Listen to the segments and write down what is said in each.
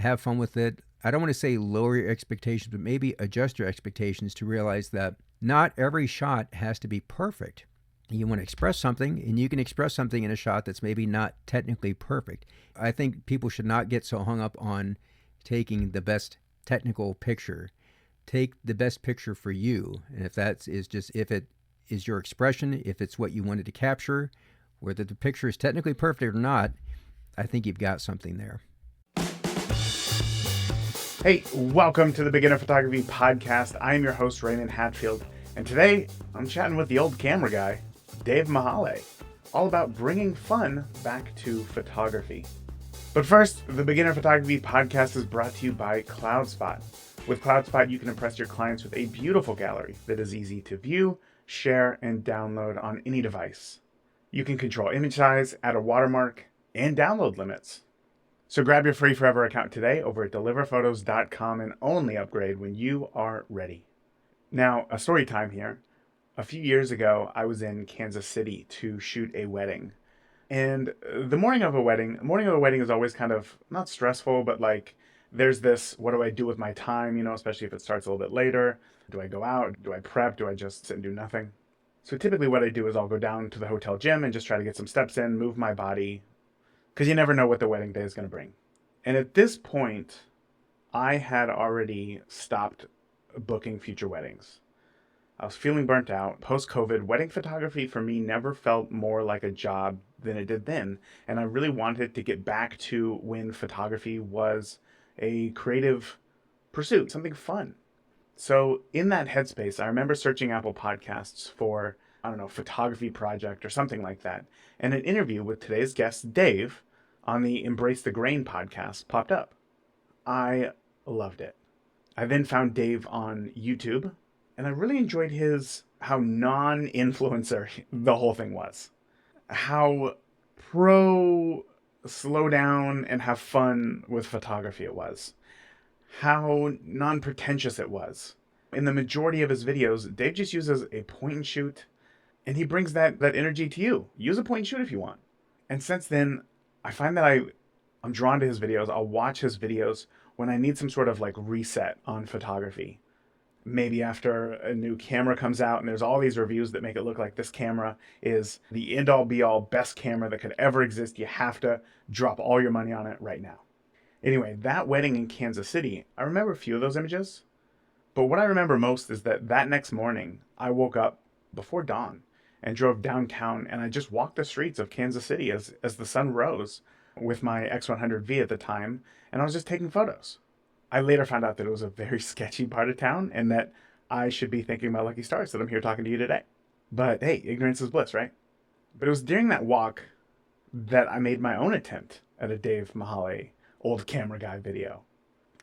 have fun with it. I don't want to say lower your expectations, but maybe adjust your expectations to realize that not every shot has to be perfect. You want to express something, and you can express something in a shot that's maybe not technically perfect. I think people should not get so hung up on taking the best technical picture. Take the best picture for you. And if if it is your expression, if it's what you wanted to capture, whether the picture is technically perfect or not, I think you've got something there. Hey, welcome to the Beginner Photography Podcast. I am your host, Raymond Hatfield, and today I'm chatting with the old camera guy, Dave Mihaly, all about bringing fun back to photography. But first, the Beginner Photography Podcast is brought to you by CloudSpot. With CloudSpot, you can impress your clients with a beautiful gallery that is easy to view, share, and download on any device. You can control image size, add a watermark, and download limits. So grab your free forever account today over at deliverphotos.com and only upgrade when you are ready. Now, a story time here. A few years ago, I was in Kansas City to shoot a wedding. And the morning of a wedding is always kind of not stressful, but like there's this, what do I do with my time, especially if it starts a little bit later. Do I go out? Do I prep? Do I just sit and do nothing? So typically what I do is I'll go down to the hotel gym and just try to get some steps in, move my body, because you never know what the wedding day is going to bring. And at this point, I had already stopped booking future weddings. I was feeling burnt out. Post-COVID, wedding photography for me never felt more like a job than it did then. And I really wanted to get back to when photography was a creative pursuit, something fun. So in that headspace, I remember searching Apple Podcasts for, photography project or something like that. And an interview with today's guest, Dave, on the Embrace the Grain podcast popped up. I loved it. I then found Dave on YouTube, and I really enjoyed how non-influencer the whole thing was. How pro slow down and have fun with photography it was. How non-pretentious it was. In the majority of his videos, Dave just uses a point and shoot, and he brings that energy to you. Use a point and shoot if you want. And since then, I find that I'm drawn to his videos. I'll watch his videos when I need some sort of like reset on photography. Maybe after a new camera comes out and there's all these reviews that make it look like this camera is the end-all be-all best camera that could ever exist. You have to drop all your money on it right now. Anyway, that wedding in Kansas City, I remember a few of those images. But what I remember most is that next morning, I woke up before dawn and drove downtown, and I just walked the streets of Kansas City as the sun rose with my X100V at the time, and I was just taking photos. I later found out that it was a very sketchy part of town and that I should be thanking my lucky stars that I'm here talking to you today. But hey, ignorance is bliss, right? But it was during that walk that I made my own attempt at a Dave Mihaly old camera guy video,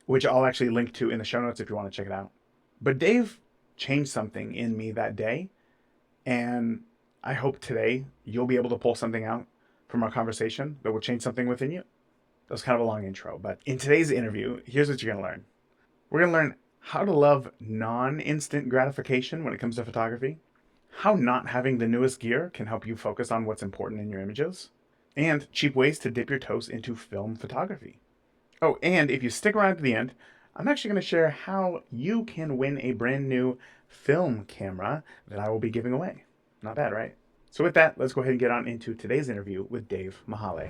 which I'll actually link to in the show notes if you want to check it out. But Dave changed something in me that day, and I hope today you'll be able to pull something out from our conversation that will change something within you. That was kind of a long intro, but in today's interview, here's what you're going to learn. We're going to learn how to love non-instant gratification when it comes to photography, how not having the newest gear can help you focus on what's important in your images, and cheap ways to dip your toes into film photography. Oh, and if you stick around to the end, I'm actually going to share how you can win a brand new film camera that I will be giving away. Not bad, right? So with that, let's go ahead and get on into today's interview with Dave Mihaly.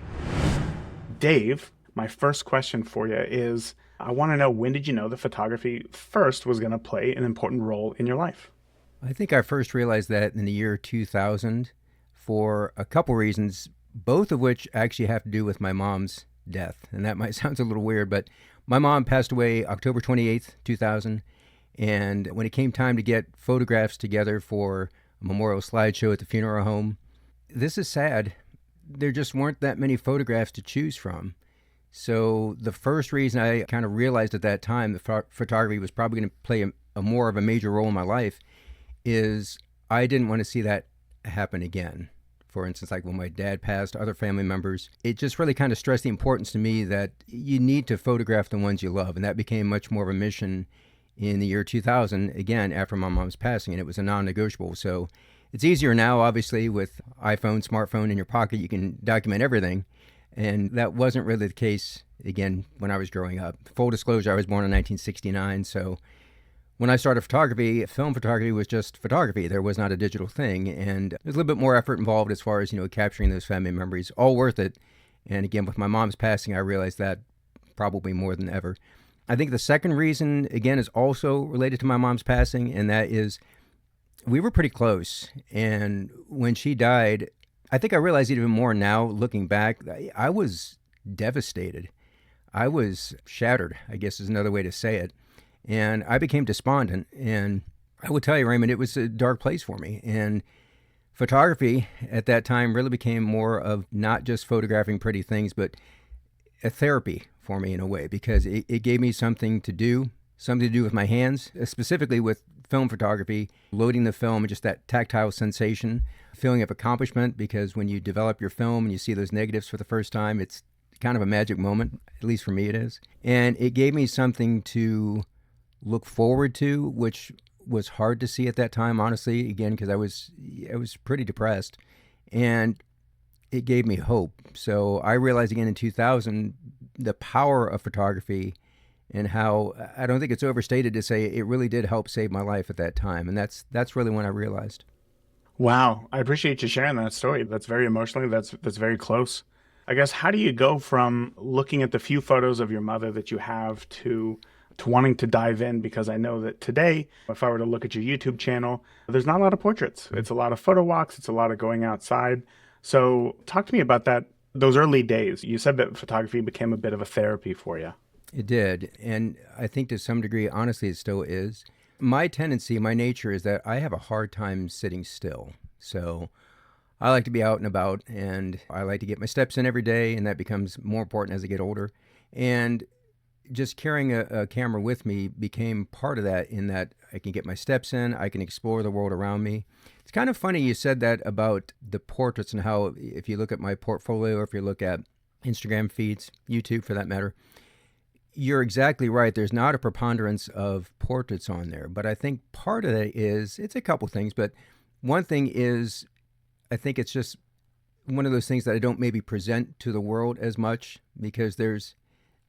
Dave, my first question for you is, I want to know, when did you know that photography first was going to play an important role in your life? I think I first realized that in the year 2000 for a couple reasons, both of which actually have to do with my mom's death. And that might sound a little weird, but my mom passed away October 28th, 2000. And when it came time to get photographs together for a memorial slideshow at the funeral home, this is sad. There just weren't that many photographs to choose from. So the first reason I kind of realized at that time that photography was probably going to play a more of a major role in my life is I didn't want to see that happen again. For instance, like when my dad passed, other family members, it just really kind of stressed the importance to me that you need to photograph the ones you love. And that became much more of a mission in the year 2000, again, after my mom's passing, and it was a non-negotiable. So it's easier now, obviously, with iPhone, smartphone in your pocket, you can document everything. And that wasn't really the case, again, when I was growing up. Full disclosure, I was born in 1969, so when I started photography, film photography was just photography. There was not a digital thing, and there's a little bit more effort involved as far as, capturing those family memories. All worth it. And again, with my mom's passing, I realized that probably more than ever. I think the second reason, again, is also related to my mom's passing, and that is we were pretty close. And when she died, I think I realize it even more now looking back. I was devastated. I was shattered, I guess is another way to say it. And I became despondent. And I will tell you, Raymond, it was a dark place for me. And photography at that time really became more of not just photographing pretty things, but a therapy for me in a way, because it gave me something to do with my hands, specifically with film photography, loading the film, and just that tactile sensation, feeling of accomplishment, because when you develop your film and you see those negatives for the first time, it's kind of a magic moment, at least for me it is. And it gave me something to look forward to, which was hard to see at that time, honestly, again, because I was pretty depressed. And it gave me hope. So I realized again in 2000 the power of photography, and how I don't think it's overstated to say it really did help save my life at that time. And that's really when I realized. Wow, I appreciate you sharing that story. That's very emotional. That's very close. I guess, how do you go from looking at the few photos of your mother that you have to wanting to dive in? Because I know that today, if I were to look at your YouTube channel, there's not a lot of portraits. It's a lot of photo walks. It's a lot of going outside. So talk to me about those early days. You said that photography became a bit of a therapy for you. It did. And I think to some degree, honestly, it still is. My tendency, my nature is that I have a hard time sitting still. So I like to be out and about, and I like to get my steps in every day, and that becomes more important as I get older. And just carrying a camera with me became part of that, in that I can get my steps in, I can explore the world around me. It's kind of funny you said that about the portraits, and how if you look at my portfolio, or if you look at Instagram feeds, YouTube for that matter, you're exactly right. There's not a preponderance of portraits on there. But I think part of it is, it's a couple things, but one thing is, I think it's just one of those things that I don't maybe present to the world as much, because there's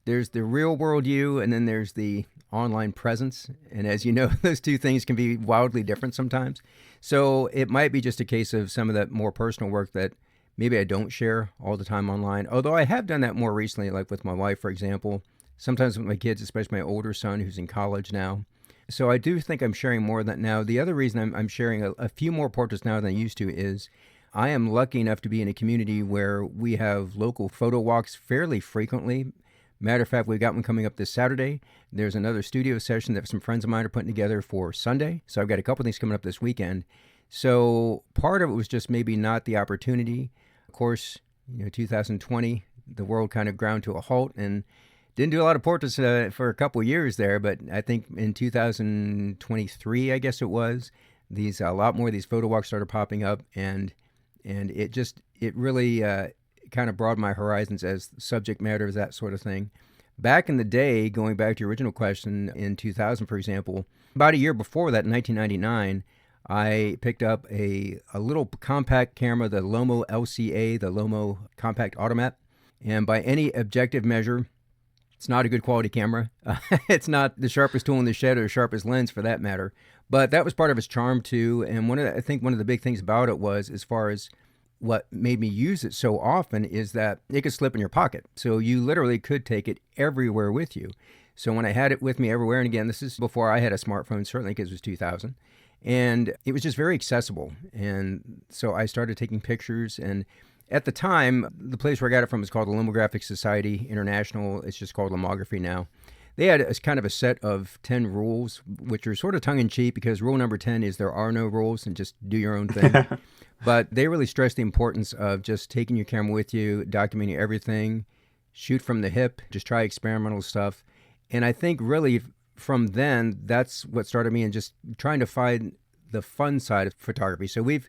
the real world you, and then there's the online presence. And as you know, those two things can be wildly different sometimes. So it might be just a case of some of that more personal work that maybe I don't share all the time online. Although I have done that more recently, like with my wife, for example, sometimes with my kids, especially my older son who's in college now. So I do think I'm sharing more of that now. The other reason I'm sharing a few more portraits now than I used to is I am lucky enough to be in a community where we have local photo walks fairly frequently. Matter of fact, we've got one coming up this Saturday. There's another studio session that some friends of mine are putting together for Sunday. So I've got a couple things coming up this weekend. So part of it was just maybe not the opportunity. Of course, 2020, the world kind of ground to a halt, and didn't do a lot of portraits for a couple of years there. But I think in 2023, I guess it was, a lot more of these photo walks started popping up, and it really kind of broadened my horizons as subject matters, that sort of thing. Back in the day, going back to your original question, in 2000, for example, about a year before that, in 1999, I picked up a little compact camera, the Lomo LCA, the Lomo Compact Automat. And by any objective measure, it's not a good quality camera. It's not the sharpest tool in the shed, or the sharpest lens for that matter. But that was part of its charm too. And I think one of the big things about it was, as far as what made me use it so often, is that it could slip in your pocket. So you literally could take it everywhere with you. So when I had it with me everywhere, and again, this is before I had a smartphone, certainly, because it was 2000, and it was just very accessible. And so I started taking pictures, and at the time, the place where I got it from is called the Lomographic Society International. It's just called Lomography now. They had a kind of a set of 10 rules, which are sort of tongue-in-cheek, because rule number 10 is there are no rules and just do your own thing. But they really stress the importance of just taking your camera with you, documenting everything, shoot from the hip, just try experimental stuff. And I think really from then, that's what started me in just trying to find the fun side of photography. So we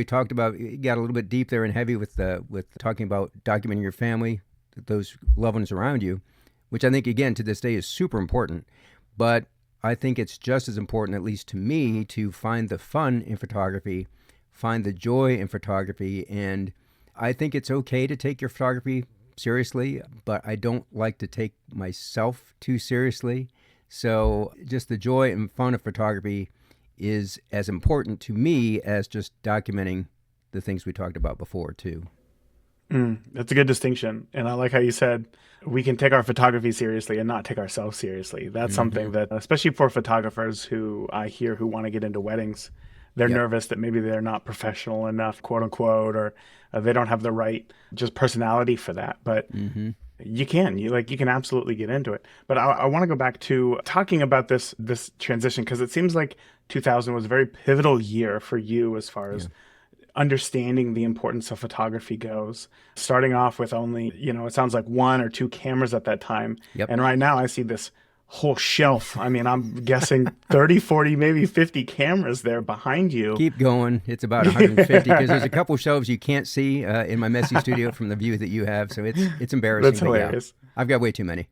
talked about, got a little bit deep there and heavy with talking about documenting your family, those loved ones around you, which I think, again, to this day is super important. But I think it's just as important, at least to me, to find the fun in photography, find the joy in photography. And I think it's okay to take your photography seriously, but I don't like to take myself too seriously. So just the joy and fun of photography is as important to me as just documenting the things we talked about before, too. That's a good distinction. And I like how you said we can take our photography seriously and not take ourselves seriously. That's Hmm. something that, especially for photographers who I hear who want to get into weddings, they're Yep. nervous that maybe they're not professional enough, quote unquote, or they don't have the right just personality for that. But Hmm. you can absolutely get into it. But I want to go back to talking about this transition because it seems like 2000 was a very pivotal year for you as far Yeah. as understanding the importance of photography goes. Starting off with only, it sounds like one or two cameras at that time. Yep. And right now I see this whole shelf. I mean, I'm guessing 30, 40, maybe 50 cameras there behind you. Keep going. It's about 150 because there's a couple shelves you can't see in my messy studio from the view that you have. So it's embarrassing, That's but yeah, hilarious. I've got way too many.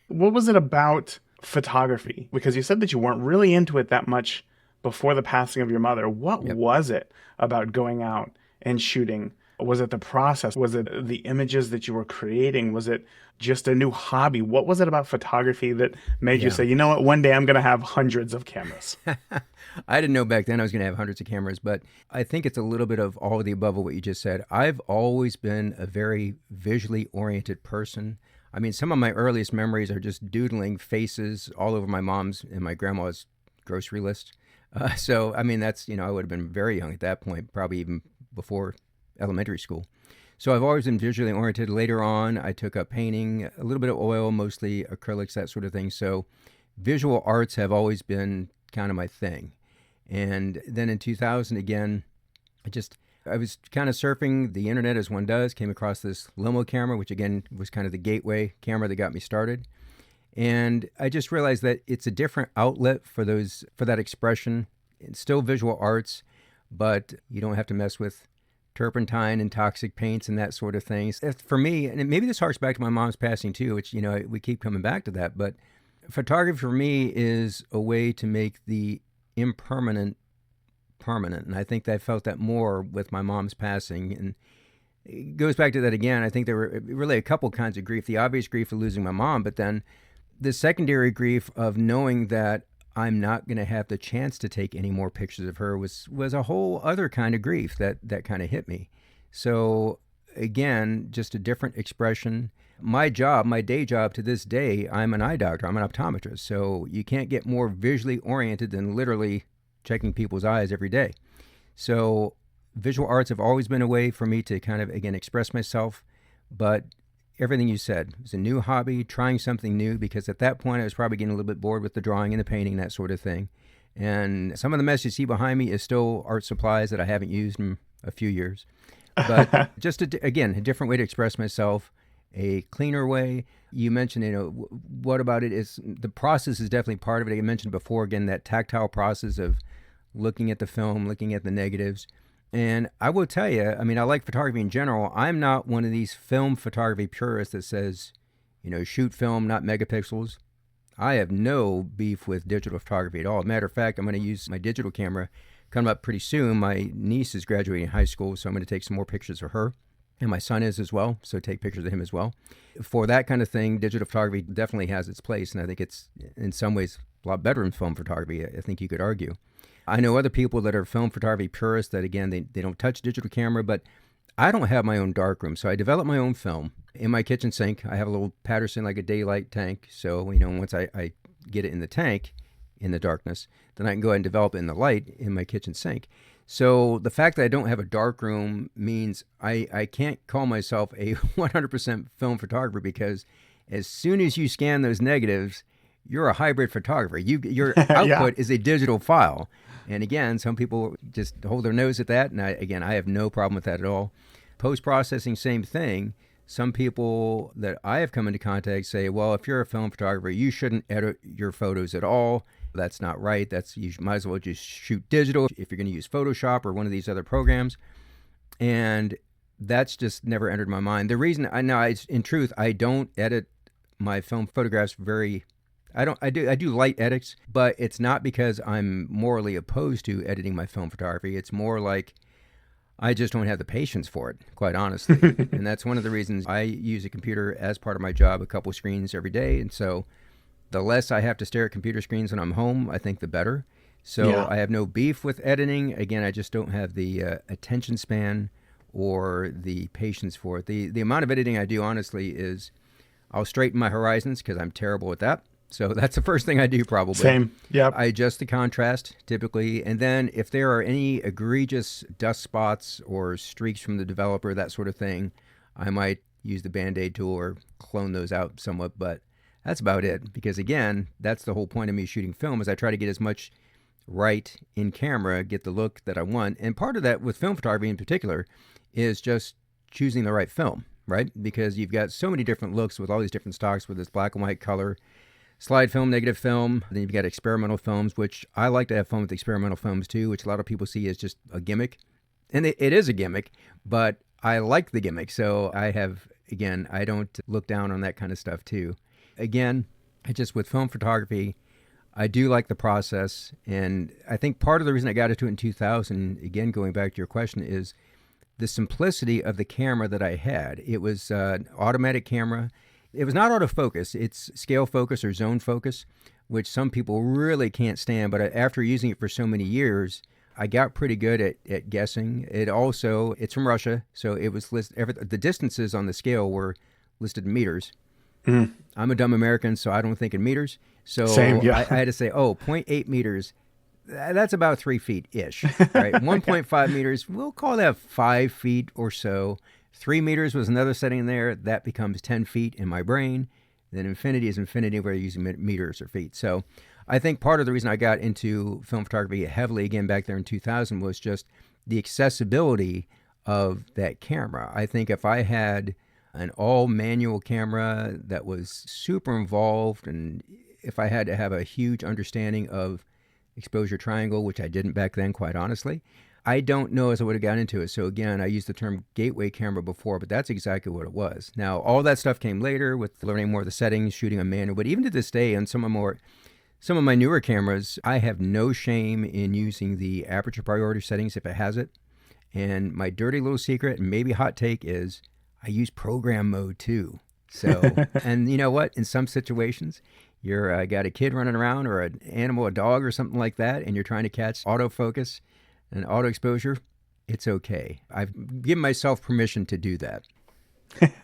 What was it about photography? Because you said that you weren't really into it that much before the passing of your mother. What Yep. was it about going out and shooting? Was it the process? Was it the images that you were creating? Was it just a new hobby? What was it about photography that made you Yeah. say, you know what, one day I'm going to have hundreds of cameras? I didn't know back then I was going to have hundreds of cameras, but I think it's a little bit of all of the above of what you just said. I've always been a very visually oriented person. I mean, some of my earliest memories are just doodling faces all over my mom's and my grandma's grocery list. So, I mean, I would have been very young at that point, probably even before elementary school. So I've always been visually oriented. Later on, I took up painting, a little bit of oil, mostly acrylics, that sort of thing. So visual arts have always been kind of my thing. And then in 2000, again, I was kind of surfing the internet as one does, came across this limo camera, which again was kind of the gateway camera that got me started. And I just realized that it's a different outlet for that expression. It's still visual arts, but you don't have to mess with turpentine and toxic paints and that sort of thing. For me, and maybe this harks back to my mom's passing too, which we keep coming back to that, but photography for me is a way to make the impermanent permanent. And I think I felt that more with my mom's passing. And it goes back to that again. I think there were really a couple kinds of grief. The obvious grief of losing my mom, but then the secondary grief of knowing that I'm not going to have the chance to take any more pictures of her was a whole other kind of grief that kind of hit me. So again, just a different expression. My job, my day job to this day, I'm an eye doctor. I'm an optometrist. So you can't get more visually oriented than literally checking people's eyes every day. So visual arts have always been a way for me to kind of, again, express myself. But everything you said was a new hobby, trying something new, because at that point I was probably getting a little bit bored with the drawing and the painting, that sort of thing. And some of the mess you see behind me is still art supplies that I haven't used in a few years. But just, again, a different way to express myself, a cleaner way. You mentioned, what about it is the process is definitely part of it. I mentioned before, again, that tactile process of looking at the film, looking at the negatives. And I will tell you, I mean, I like photography in general. I'm not one of these film photography purists that says, shoot film, not megapixels. I have no beef with digital photography at all. Matter of fact, I'm going to use my digital camera coming up pretty soon. My niece is graduating high school, so I'm going to take some more pictures of her. And my son is as well, so take pictures of him as well. For that kind of thing, digital photography definitely has its place, and I think it's in some ways a lot better than film photography, I think you could argue. I know other people that are film photography purists that, again, they don't touch digital camera, but I don't have my own darkroom, so I develop my own film in my kitchen sink. I have a little Patterson, like a daylight tank, so, once I get it in the tank, in the darkness, then I can go ahead and develop it in the light in my kitchen sink. So the fact that I don't have a dark room means I can't call myself a 100% film photographer, because as soon as you scan those negatives, you're a hybrid photographer. Your Yeah. output is a digital file. And again, some people just hold their nose at that. And I have no problem with that at all. Post-processing, same thing. Some people that I have come into contact say, well, if you're a film photographer, you shouldn't edit your photos at all. That's not right. You might as well just shoot digital if you're going to use Photoshop or one of these other programs. And that's just never entered my mind. The reason in truth, I don't edit my film photographs I do light edits, but it's not because I'm morally opposed to editing my film photography. It's more like I just don't have the patience for it, quite honestly. And that's one of the reasons I use a computer as part of my job, a couple screens every day. And so the less I have to stare at computer screens when I'm home, I think the better. So Yeah. I have no beef with editing. Again, I just don't have the attention span or the patience for it. The amount of editing I do, honestly, is I'll straighten my horizons because I'm terrible at that. So that's the first thing I do probably. Same. Yep. I adjust the contrast typically. And then if there are any egregious dust spots or streaks from the developer, that sort of thing, I might use the Band-Aid tool or clone those out somewhat. But that's about it. Because again, that's the whole point of me shooting film is I try to get as much right in camera, get the look that I want. And part of that with film photography in particular is just choosing the right film, right? Because you've got so many different looks with all these different stocks with this black and white color, slide film, negative film. Then you've got experimental films, which I like to have fun with experimental films too, which a lot of people see as just a gimmick. And it is a gimmick, but I like the gimmick. So I have, again, I don't look down on that kind of stuff too. Again, just with film photography, I do like the process. And I think part of the reason I got into it in 2000, again, going back to your question, is the simplicity of the camera that I had. It was an automatic camera. It was not autofocus. It's scale focus or zone focus, which some people really can't stand. But after using it for so many years, I got pretty good at guessing. It's from Russia, so it was the distances on the scale were listed in meters. Mm. I'm a dumb American, so I don't think in meters. Same. So Yeah. I had to say, oh, 0.8 meters. That's about 3 feet-ish, right? 1.5 meters, we'll call that 5 feet or so. 3 meters was another setting there. That becomes 10 feet in my brain. Then infinity is infinity where you're using meters or feet. So I think part of the reason I got into film photography heavily, again, back there in 2000, was just the accessibility of that camera. I think if I had an all-manual camera that was super involved, and if I had to have a huge understanding of exposure triangle, which I didn't back then, quite honestly, I don't know as I would have gotten into it. So again, I used the term gateway camera before, but that's exactly what it was. Now, all that stuff came later with learning more of the settings, shooting a manual. But even to this day, on some of my newer cameras, I have no shame in using the aperture priority settings if it has it. And my dirty little secret, and maybe hot take, is I use program mode too. So, and you know what? In some situations, you're got a kid running around or an animal, a dog or something like that, and you're trying to catch autofocus and auto exposure, it's okay. I've given myself permission to do that.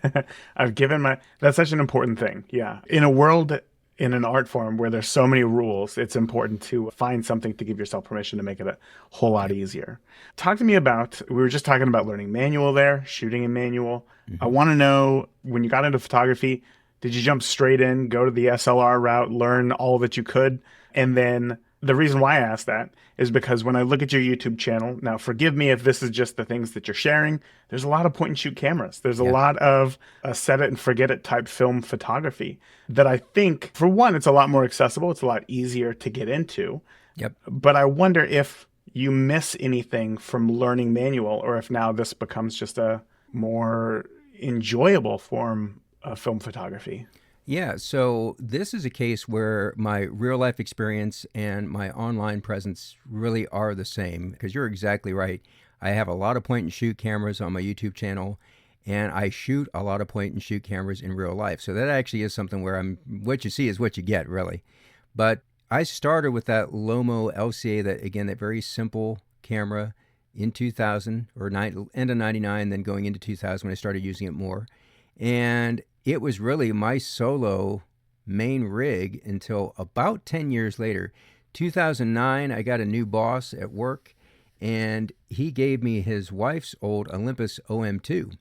That's such an important thing. Yeah. In a world, in an art form where there's so many rules, it's important to find something to give yourself permission to make it a whole lot easier. Talk to me about, we were just talking about learning manual there, shooting in manual. I want to know, when you got into photography, did you jump straight in, go to the SLR route, learn all that you could? And then the reason why I ask that is because when I look at your YouTube channel, now forgive me if this is just the things that you're sharing, there's a lot of point and shoot cameras. There's a lot of set it and forget it type film photography that I think, for one, it's a lot more accessible. It's a lot easier to get into. Yep. But I wonder if you miss anything from learning manual, or if now this becomes just a more enjoyable form of film photography. Yeah, so this is a case where my real life experience and my online presence really are the same, because you're exactly right. I have a lot of point and shoot cameras on my YouTube channel, and I shoot a lot of point and shoot cameras in real life. So that actually is something where what you see is what you get, really. But I started with that Lomo LCA, that very simple camera in 2000 or end of 99, then going into 2000 when I started using it more. And it was really my solo main rig until about 10 years later. 2009, I got a new boss at work, and he gave me his wife's old Olympus OM2.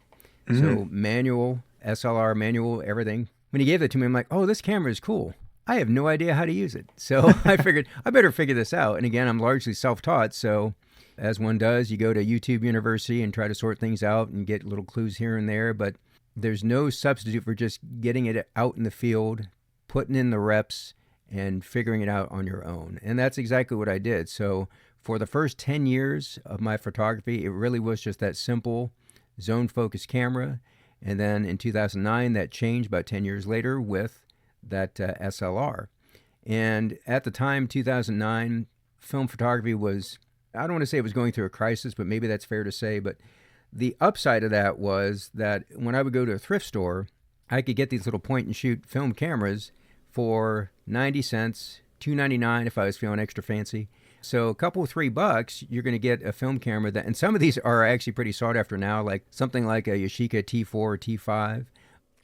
So manual, SLR manual, everything. When he gave it to me, I'm like, oh, this camera is cool. I have no idea how to use it. So I figured I better figure this out. And again, I'm largely self-taught. So as one does, you go to YouTube University and try to sort things out and get little clues here and there. But there's no substitute for just getting it out in the field, putting in the reps, and figuring it out on your own. And that's exactly what I did. So for the first 10 years of my photography, it really was just that simple zone focus camera. And then in 2009, that changed about 10 years later with that SLR. And at the time, 2009, film photography was I don't want to say it was going through a crisis, but maybe that's fair to say. But the upside of that was that when I would go to a thrift store, I could get these little point and shoot film cameras for 90 cents, $2.99 if I was feeling extra fancy. So a couple, $3, you're going to get a film camera that, and some of these are actually pretty sought after now, like something like a Yashica T4 or T5.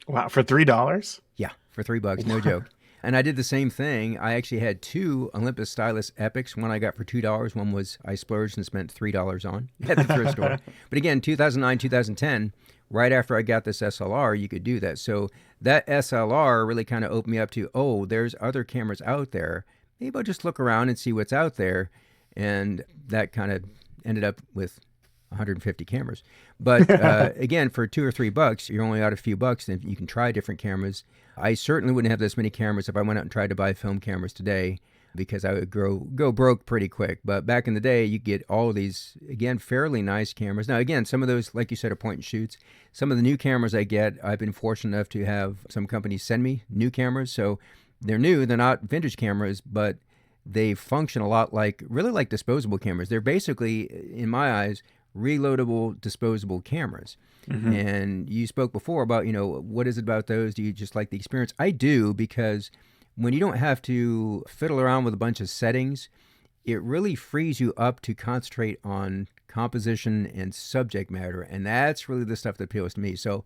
Wow, for $3? Yeah, for $3, no joke. And I did the same thing. I actually had two Olympus Stylus Epics. One I got for $2. One was I splurged and spent $3 on at the thrift store. But again, 2009, 2010, right after I got this SLR, you could do that. So that SLR really kind of opened me up to, oh, there's other cameras out there. Maybe I'll just look around and see what's out there. And that kind of ended up with 150 cameras. But again, for $2 or $3, you're only out a few bucks, and you can try different cameras. I certainly wouldn't have this many cameras if I went out and tried to buy film cameras today, because I would go broke pretty quick. But back in the day, you get all of these, again, fairly nice cameras. Now, again, some of those, like you said, are point and shoots. Some of the new cameras I get, I've been fortunate enough to have some companies send me new cameras. So they're new. They're not vintage cameras, but they function a lot really like disposable cameras. They're basically, in my eyes, reloadable disposable cameras. Mm-hmm. And you spoke before about, what is it about those? Do you just like the experience? I do, because when you don't have to fiddle around with a bunch of settings, it really frees you up to concentrate on composition and subject matter. And that's really the stuff that appeals to me. So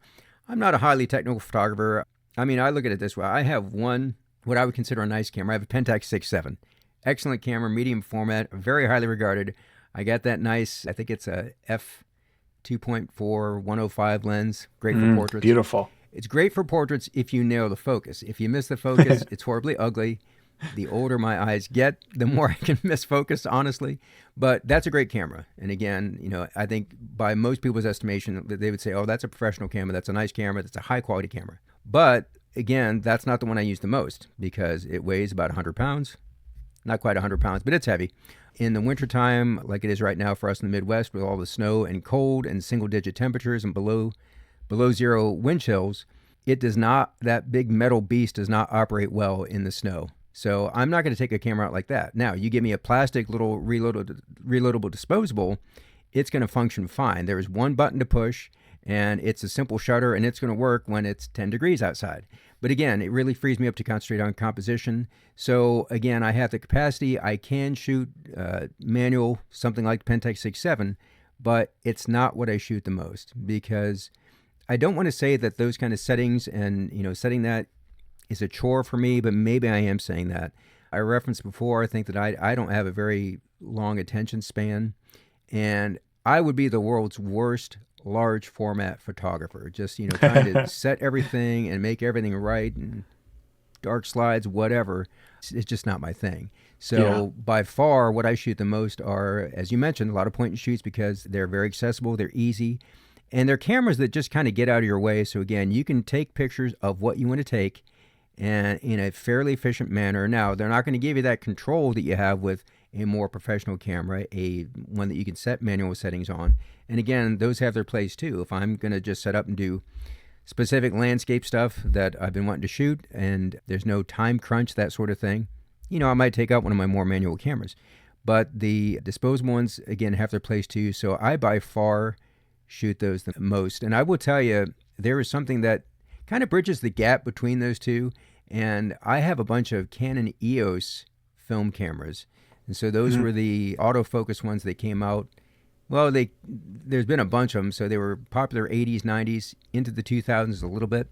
I'm not a highly technical photographer. I mean, I look at it this way. I have one, what I would consider a nice camera. I have a Pentax 6.7. Excellent camera, medium format, very highly regarded. I got that nice, I think it's a f2.4 105 lens, great for portraits. Beautiful. It's great for portraits if you nail the focus. If you miss the focus, it's horribly ugly. The older my eyes get, the more I can miss focus, honestly. But that's a great camera. And again, I think by most people's estimation, they would say, oh, that's a professional camera, that's a nice camera, that's a high quality camera. But again, that's not the one I use the most, because it weighs about 100 pounds. Not quite 100 pounds, but it's heavy. In the wintertime, like it is right now for us in the Midwest, with all the snow and cold and single-digit temperatures and below zero wind chills, that big metal beast does not operate well in the snow. So I'm not going to take a camera out like that. Now, you give me a plastic little reloadable disposable, it's going to function fine. There is one button to push, and it's a simple shutter, and it's going to work when it's 10 degrees outside. But again, it really frees me up to concentrate on composition. So again, I have the capacity. I can shoot manual, something like Pentax 6.7, but it's not what I shoot the most, because I don't want to say that those kind of settings and, setting that is a chore for me, but maybe I am saying that. I referenced before, I think that I don't have a very long attention span, and I would be the world's worst large format photographer, just trying to set everything and make everything right, and dark slides, whatever. It's just not my thing. So by far, what I shoot the most are, as you mentioned, a lot of point and shoots, because they're very accessible, they're easy, and they're cameras that just kind of get out of your way. So again, you can take pictures of what you want to take, and in a fairly efficient manner. Now, they're not going to give you that control that you have with a more professional camera, one that you can set manual settings on. And again, those have their place too. If I'm going to just set up and do specific landscape stuff that I've been wanting to shoot, and there's no time crunch, that sort of thing, I might take out one of my more manual cameras. But the disposable ones, again, have their place too. So I by far shoot those the most. And I will tell you, there is something that kind of bridges the gap between those two. And I have a bunch of Canon EOS film cameras. And so those were the autofocus ones that came out. Well, there's been a bunch of them. So they were popular 80s, 90s, into the 2000s a little bit.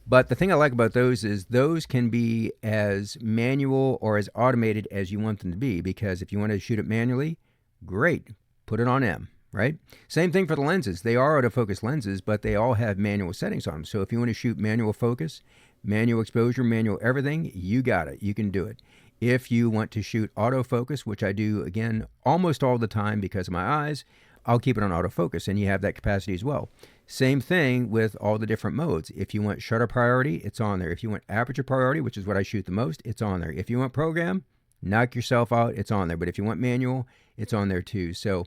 But the thing I like about those is those can be as manual or as automated as you want them to be. Because if you want to shoot it manually, great, put it on M, right? Same thing for the lenses. They are autofocus lenses, but they all have manual settings on them. So if you want to shoot manual focus, manual exposure, manual everything, you got it. You can do it. If you want to shoot autofocus, which I do, again, almost all the time because of my eyes, I'll keep it on autofocus, and you have that capacity as well. Same thing with all the different modes. If you want shutter priority, it's on there. If you want aperture priority, which is what I shoot the most, it's on there. If you want program, knock yourself out, it's on there. But if you want manual, it's on there too. So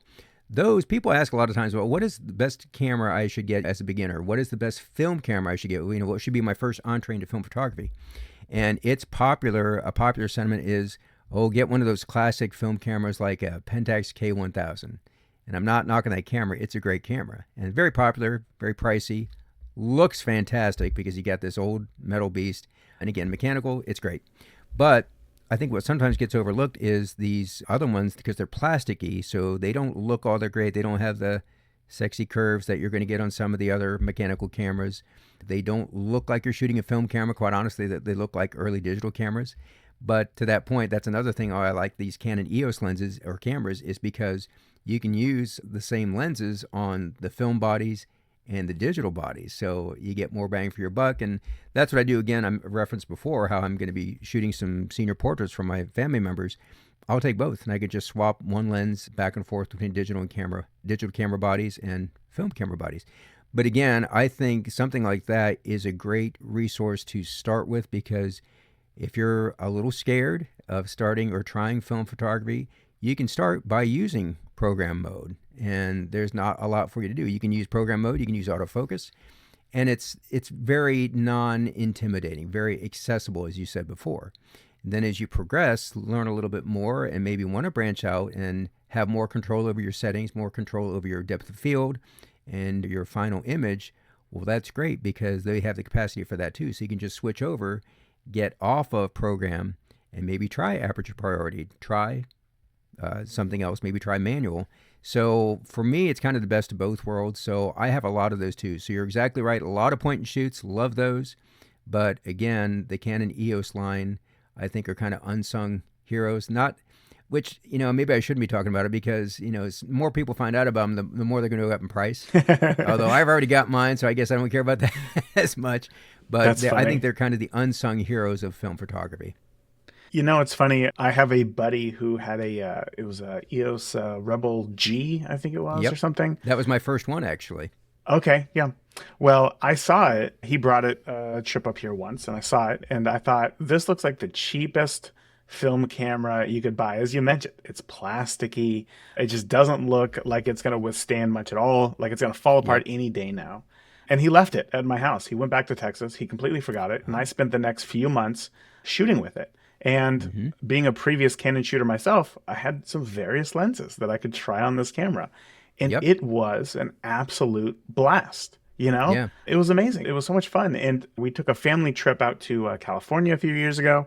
those people ask a lot of times, well, what is the best camera I should get as a beginner? What is the best film camera I should get? What should be my first entree into film photography? And a popular sentiment is, Oh, get one of those classic film cameras like a Pentax K1000. And I'm not knocking that camera. It's a great camera and very popular, very pricey, looks fantastic because you got this old metal beast. And again, mechanical, it's great. But I think what sometimes gets overlooked is these other ones because they're plasticky, so they don't look all that great. They don't have the sexy curves that you're going to get on some of the other mechanical cameras. They don't look like you're shooting a film camera. Quite honestly, that they look like early digital cameras. But to that point, that's another thing I like these Canon EOS lenses or cameras is because you can use the same lenses on the film bodies and the digital bodies. So you get more bang for your buck. And that's what I do. Again, I referenced before how I'm going to be shooting some senior portraits for my family members. I'll take both, and I could just swap one lens back and forth between digital camera bodies and film camera bodies. But again, I think something like that is a great resource to start with because if you're a little scared of starting or trying film photography, you can start by using program mode, and there's not a lot for you to do. You can use program mode, you can use autofocus, and it's very non-intimidating, very accessible, as you said before. And then as you progress, learn a little bit more and maybe want to branch out and have more control over your settings, more control over your depth of field and your final image. Well, that's great because they have the capacity for that too. So you can just switch over, get off of program, and maybe try aperture priority, try something else, maybe try manual. So for me, it's kind of the best of both worlds. So I have a lot of those too. So you're exactly right. A lot of point and shoots, love those. But again, the Canon EOS line, I think are kind of unsung heroes. Not, which, maybe I shouldn't be talking about it because, more people find out about them, the more they're going to go up in price. Although I've already got mine, so I guess I don't care about that as much. But I think they're kind of the unsung heroes of film photography. It's funny. I have a buddy who had it was a EOS Rebel G, I think it was, Yep. or something. That was my first one, actually. Okay, yeah. Well, I saw it. He brought it a trip up here once, and I saw it, and I thought, this looks like the cheapest film camera you could buy. As you mentioned, it's plasticky. It just doesn't look like it's going to withstand much at all, like it's going to fall apart Yep. any day now. And he left it at my house. He went back to Texas. He completely forgot it, and I spent the next few months shooting with it. And being a previous Canon shooter myself, I had some various lenses that I could try on this camera. And Yep. it was an absolute blast. Yeah. It was amazing. It was so much fun. And we took a family trip out to California a few years ago.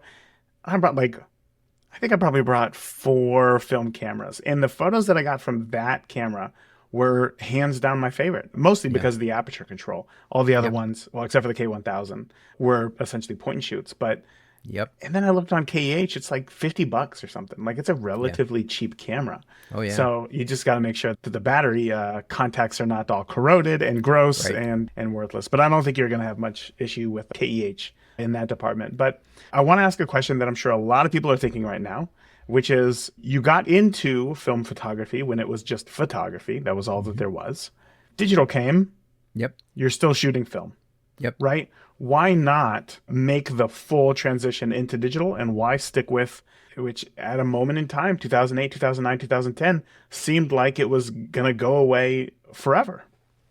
I think I probably brought 4 film cameras. And the photos that I got from that camera were hands down my favorite, mostly Yeah. because of the aperture control. All the other Yep. ones, well, except for the K1000, were essentially point and shoots. Yep. And then I looked on KEH, it's like $50 or something. Like it's a Yeah. relatively cheap camera. Oh, yeah. So you just got to make sure that the battery contacts are not all corroded and gross Right. and worthless. But I don't think you're going to have much issue with KEH in that department. But I want to ask a question that I'm sure a lot of people are thinking right now, which is you got into film photography when it was just photography. That was all that there was. Digital came, Yep. you're still shooting film. Yep. Right? Why not make the full transition into digital, and why stick with, which at a moment in time, 2008, 2009, 2010, seemed like it was going to go away forever?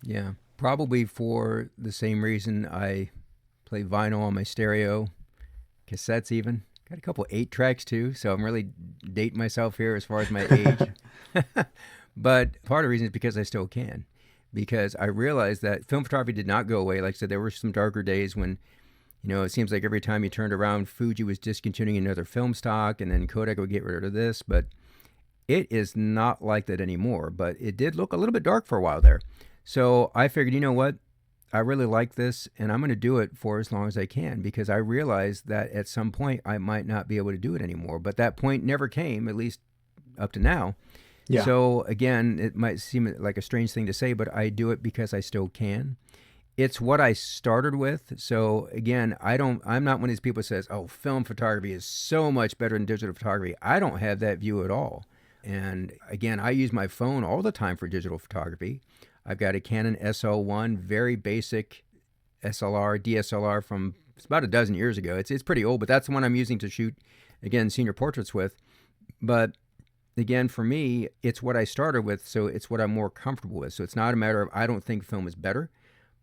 Yeah. Probably for the same reason I play vinyl on my stereo, cassettes even. Got a couple 8-tracks too, so I'm really dating myself here as far as my age. But part of the reason is because I still can. Because I realized that film photography did not go away. Like I said, there were some darker days when, it seems like every time you turned around, Fuji was discontinuing another film stock, and then Kodak would get rid of this. But it is not like that anymore. But it did look a little bit dark for a while there. So I figured, you know what? I really like this, and I'm going to do it for as long as I can because I realized that at some point I might not be able to do it anymore. But that point never came, at least up to now. Yeah. So again, it might seem like a strange thing to say, but I do it because I still can. It's what I started with. So again, I'm not one of these people that says, oh, film photography is so much better than digital photography. I don't have that view at all. And again, I use my phone all the time for digital photography. I've got a Canon SL1, very basic DSLR from it's about a dozen years ago. It's pretty old, but that's the one I'm using to shoot, again, senior portraits with. But again, for me, it's what I started with, so it's what I'm more comfortable with. So it's not a matter of I don't think film is better,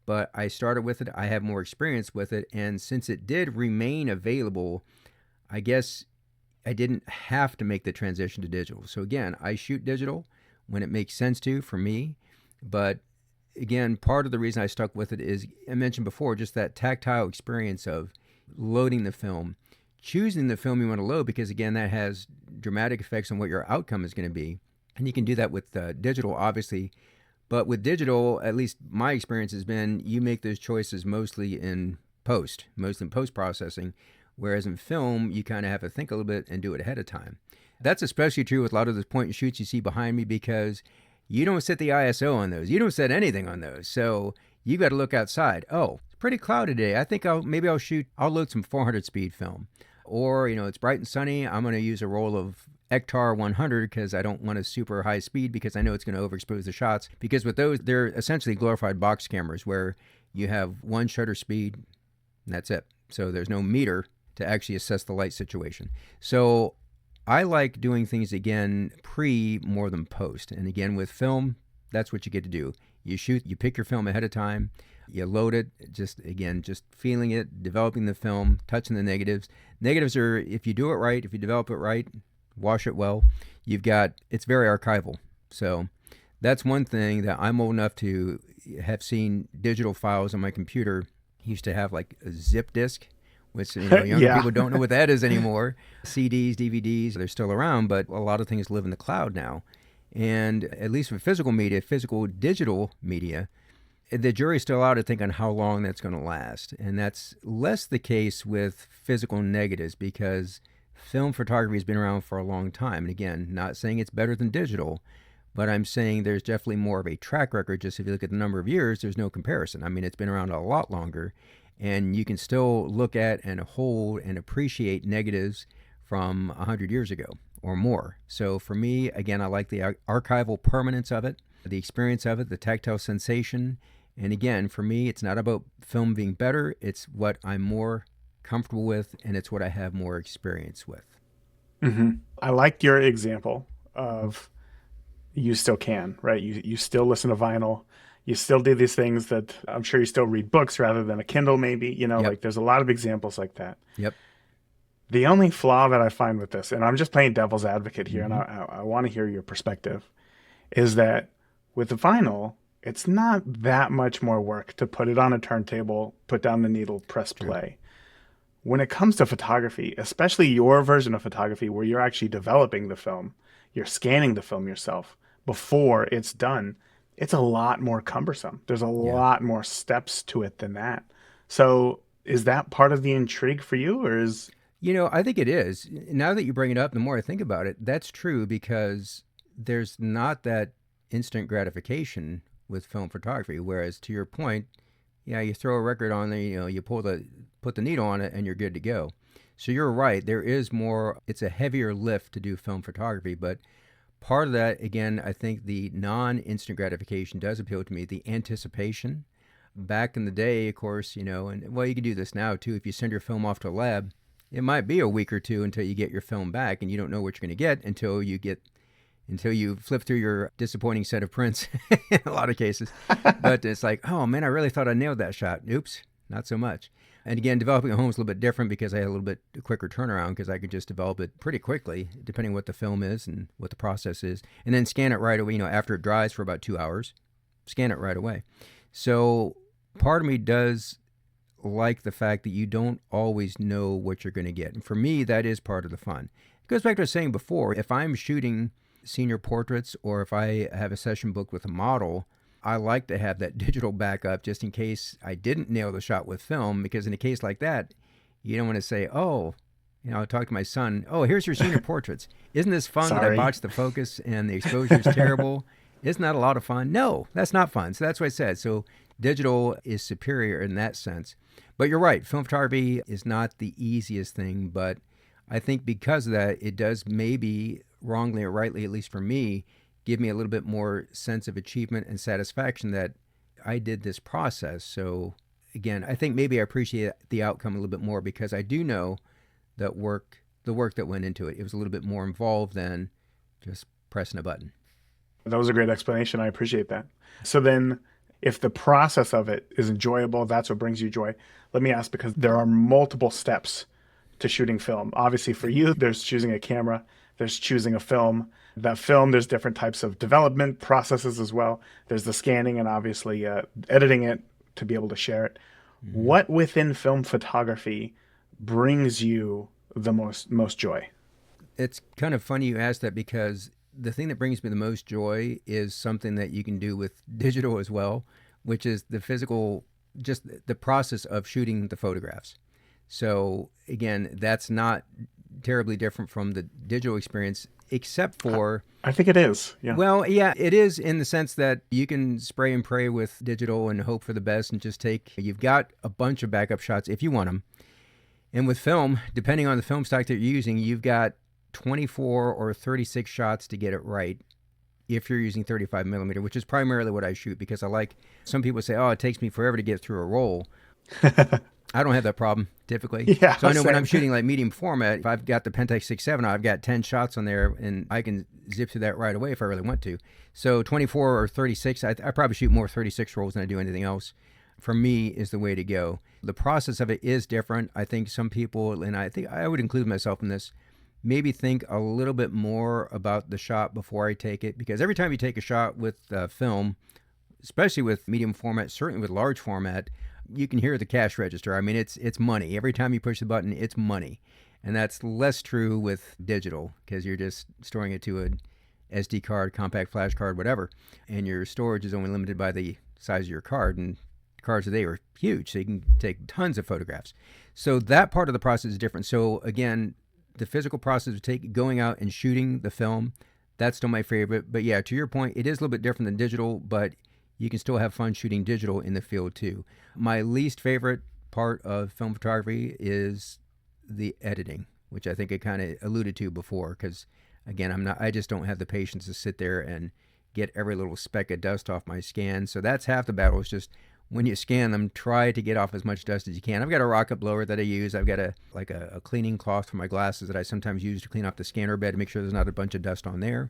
but I started with it. I have more experience with it, and since it did remain available, I guess I didn't have to make the transition to digital. So again, I shoot digital when it makes sense to for me, but again, part of the reason I stuck with it is I mentioned before just that tactile experience of loading the film, choosing the film you want to load, because again, that has dramatic effects on what your outcome is going to be. And you can do that with digital, obviously. But with digital, at least my experience has been, you make those choices mostly in mostly in post processing. Whereas in film, you kind of have to think a little bit and do it ahead of time. That's especially true with a lot of those point and shoots you see behind me, because you don't set the ISO on those. You don't set anything on those. So you got to look outside. Oh, it's pretty cloudy today. I think I'll load some 400 speed film. Or, it's bright and sunny. I'm going to use a roll of Ektar 100 because I don't want a super high speed, because I know it's going to overexpose the shots. Because with those, they're essentially glorified box cameras where you have one shutter speed and that's it. So there's no meter to actually assess the light situation. So I like doing things again pre more than post. And again, with film, that's what you get to do. You pick your film ahead of time, you load it, just feeling it, developing the film, touching the negatives. Negatives are, if you do it right, if you develop it right, wash it well, it's very archival. So that's one thing that I'm old enough to have seen digital files on my computer. Used to have like a zip disk, which younger Yeah. people don't know what that is anymore. CDs, DVDs, they're still around, but a lot of things live in the cloud now. And at least with physical digital media, the jury's still out, I think, on how long that's going to last. And that's less the case with physical negatives, because film photography has been around for a long time. And again, not saying it's better than digital, but I'm saying there's definitely more of a track record. Just if you look at the number of years, there's no comparison. I mean, it's been around a lot longer, and you can still look at and hold and appreciate negatives from 100 years ago or more. So for me, again, I like the archival permanence of it, the experience of it, the tactile sensation. And again, for me, it's not about film being better. It's what I'm more comfortable with, and it's what I have more experience with. I liked your example of you still can, right? You still listen to vinyl. You still do these things that I'm sure you still read books rather than a Kindle, maybe. Yep. Like there's a lot of examples like that. Yep. The only flaw that I find with this, and I'm just playing devil's advocate here, and I want to hear your perspective, is that with the vinyl, it's not that much more work to put it on a turntable, put down the needle, press play. When it comes to photography, especially your version of photography where you're actually developing the film, you're scanning the film yourself before it's done, it's a lot more cumbersome. There's a lot more steps to it than that. So is that part of the intrigue for you, or is... I think it is. Now that you bring it up, the more I think about it, that's true, because there's not that instant gratification with film photography. Whereas to your point, you throw a record on there, you put the needle on it and you're good to go. So you're right. There is more, it's a heavier lift to do film photography, but part of that, again, I think the non-instant gratification does appeal to me. The anticipation. Back in the day, of course, and well, you can do this now too. If you send your film off to a lab, it might be a week or two until you get your film back, and you don't know what you're going to get until you flip through your disappointing set of prints in a lot of cases. But it's like, oh man, I really thought I nailed that shot. Oops, not so much. And again, developing a home is a little bit different because I had a little bit quicker turnaround, because I could just develop it pretty quickly, depending what the film is and what the process is, and then scan it right away. After it dries for about 2 hours, scan it right away. So part of me does like the fact that you don't always know what you're going to get. And for me, that is part of the fun. It goes back to what I was saying before. If I'm shooting senior portraits, or if I have a session booked with a model, I like to have that digital backup just in case I didn't nail the shot with film, because in a case like that, you don't want to say, I talk to my son, here's your senior portraits. Isn't this fun that I botched the focus and the exposure is terrible? Isn't that a lot of fun? No, that's not fun. So that's what I said. So digital is superior in that sense. But you're right, film photography is not the easiest thing, but I think because of that, it does maybe, wrongly or rightly, at least for me, give me a little bit more sense of achievement and satisfaction that I did this process. So again, I think maybe I appreciate the outcome a little bit more, because I do know that the work that went into it. It was a little bit more involved than just pressing a button. That was a great explanation. I appreciate that. So then, if the process of it is enjoyable, that's what brings you joy. Let me ask, because there are multiple steps to shooting film? Obviously, for you, there's choosing a camera, there's choosing a film. That film, there's different types of development processes as well. There's the scanning and obviously editing it to be able to share it. Mm-hmm. What within film photography brings you the most joy? It's kind of funny you asked that because the thing that brings me the most joy is something that you can do with digital as well, which is the physical, just the process of shooting the photographs. So again, that's not terribly different from the digital experience, except for, I think it is. Yeah. well, yeah, it is in the sense that you can spray and pray with digital and hope for the best and just you've got a bunch of backup shots if you want them. And with film, depending on the film stock that you're using, you've got 24 or 36 shots to get it right if you're using 35 millimeter, which is primarily what I shoot because some people say, oh, it takes me forever to get through a roll. I don't have that problem typically. Yeah, So I know when same. I'm shooting like medium format, if I've got the Pentax 6.7, I've got 10 shots on there and I can zip through that right away if I really want to. So 24 or 36, I probably shoot more 36 rolls than I do anything else. For me is the way to go. The process of it is different. I think some people, and I think I would include myself in this, maybe think a little bit more about the shot before I take it, because every time you take a shot with film, especially with medium format, certainly with large format, you can hear the cash register. I mean, it's money. Every time you push the button, it's money. And that's less true with digital because you're just storing it to an SD card, compact flash card, whatever. And your storage is only limited by the size of your card. And cards today are huge, so you can take tons of photographs. So that part of the process is different. So again, the physical process of going out and shooting the film, that's still my favorite. But yeah, to your point, it is a little bit different than digital, but you can still have fun shooting digital in the field too. My least favorite part of film photography is the editing, which I think I kind of alluded to before, because again, I just don't have the patience to sit there and get every little speck of dust off my scan. So that's half the battle. It's just when you scan them, try to get off as much dust as you can. I've got a rocket blower that I use. I've got a cleaning cloth for my glasses that I sometimes use to clean off the scanner bed to make sure there's not a bunch of dust on there.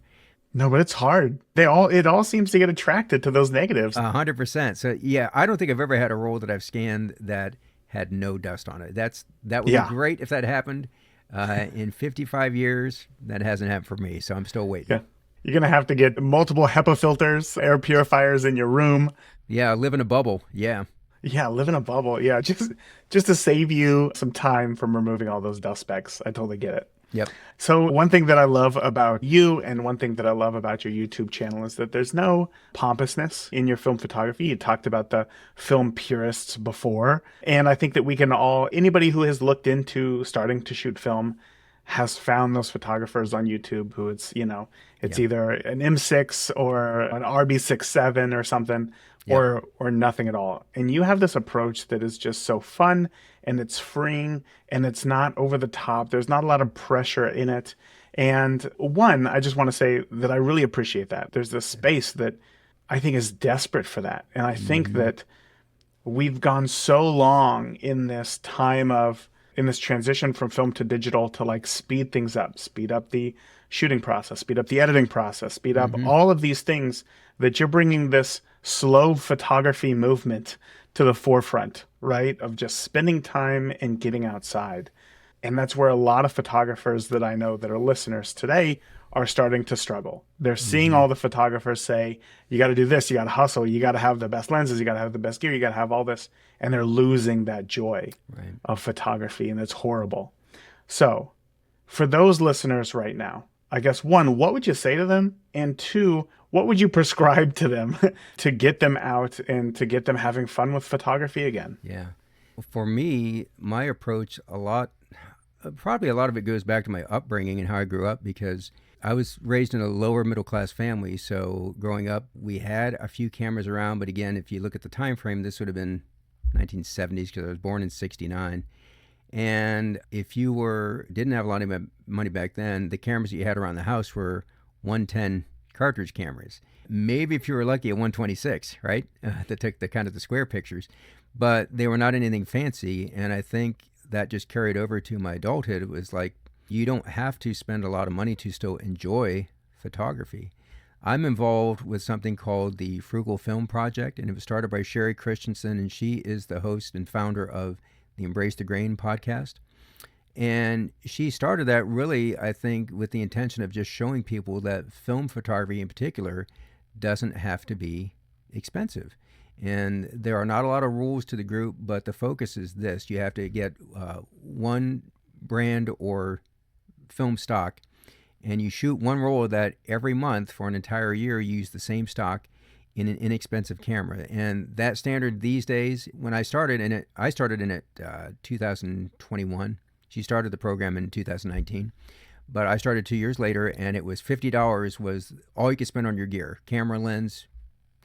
No, but it's hard. It all seems to get attracted to those negatives. 100%. So yeah, I don't think I've ever had a roll that I've scanned that had no dust on it. That would be Yeah. great if that happened. In 55 years, that hasn't happened for me, so I'm still waiting. Yeah. You're going to have to get multiple HEPA filters, air purifiers in your room. Yeah, live in a bubble. Yeah. Yeah, live in a bubble. Yeah, just to save you some time from removing all those dust specks. I totally get it. Yep. So one thing that I love about you and one thing that I love about your YouTube channel is that there's no pompousness in your film photography. You talked about the film purists before. And I think that anybody who has looked into starting to shoot film has found those photographers on YouTube who it's Yep. either an M6 or an RB67 or something, Yep. or nothing at all. And you have this approach that is just so fun and it's freeing and it's not over the top. There's not a lot of pressure in it. And I just want to say that I really appreciate that. There's this space that I think is desperate for that. And I think that we've gone so long in this transition from film to digital to like speed things up, speed up the shooting process, speed up the editing process, speed up all of these things, that you're bringing this slow photography movement to the forefront, right? Of just spending time and getting outside. And that's where a lot of photographers that I know that are listeners today are starting to struggle. They're seeing all the photographers say, you got to do this, you got to hustle, you got to have the best lenses, you got to have the best gear, you got to have all this. And they're losing that joy of photography, and it's horrible. So for those listeners right now, I guess one, what would you say to them? And two, what would you prescribe to them to get them out and to get them having fun with photography again? Yeah. For me, my approach probably a lot of it goes back to my upbringing and how I grew up, because I was raised in a lower middle class family. So growing up, we had a few cameras around, but again, if you look at the time frame, this would have been 1970s because I was born in 69. And if you didn't have a lot of money back then, the cameras that you had around the house were 110 cartridge cameras. Maybe if you were lucky, a 126, right? That took the square pictures, but they were not anything fancy. And I think that just carried over to my adulthood. It was like, you don't have to spend a lot of money to still enjoy photography. I'm involved with something called the Frugal Film Project, and it was started by Sherry Christensen, and she is the host and founder of the Embrace the Grain podcast. And she started that really, I think, with the intention of just showing people that film photography in particular doesn't have to be expensive. And there are not a lot of rules to the group, but the focus is this: you have to get one brand or film stock, and you shoot one roll of that every month for an entire year. You use the same stock in an inexpensive camera. And that standard these days, when I started in it, 2021. She started the program in 2019, but I started 2 years later, and it was $50 was all you could spend on your gear: camera, lens,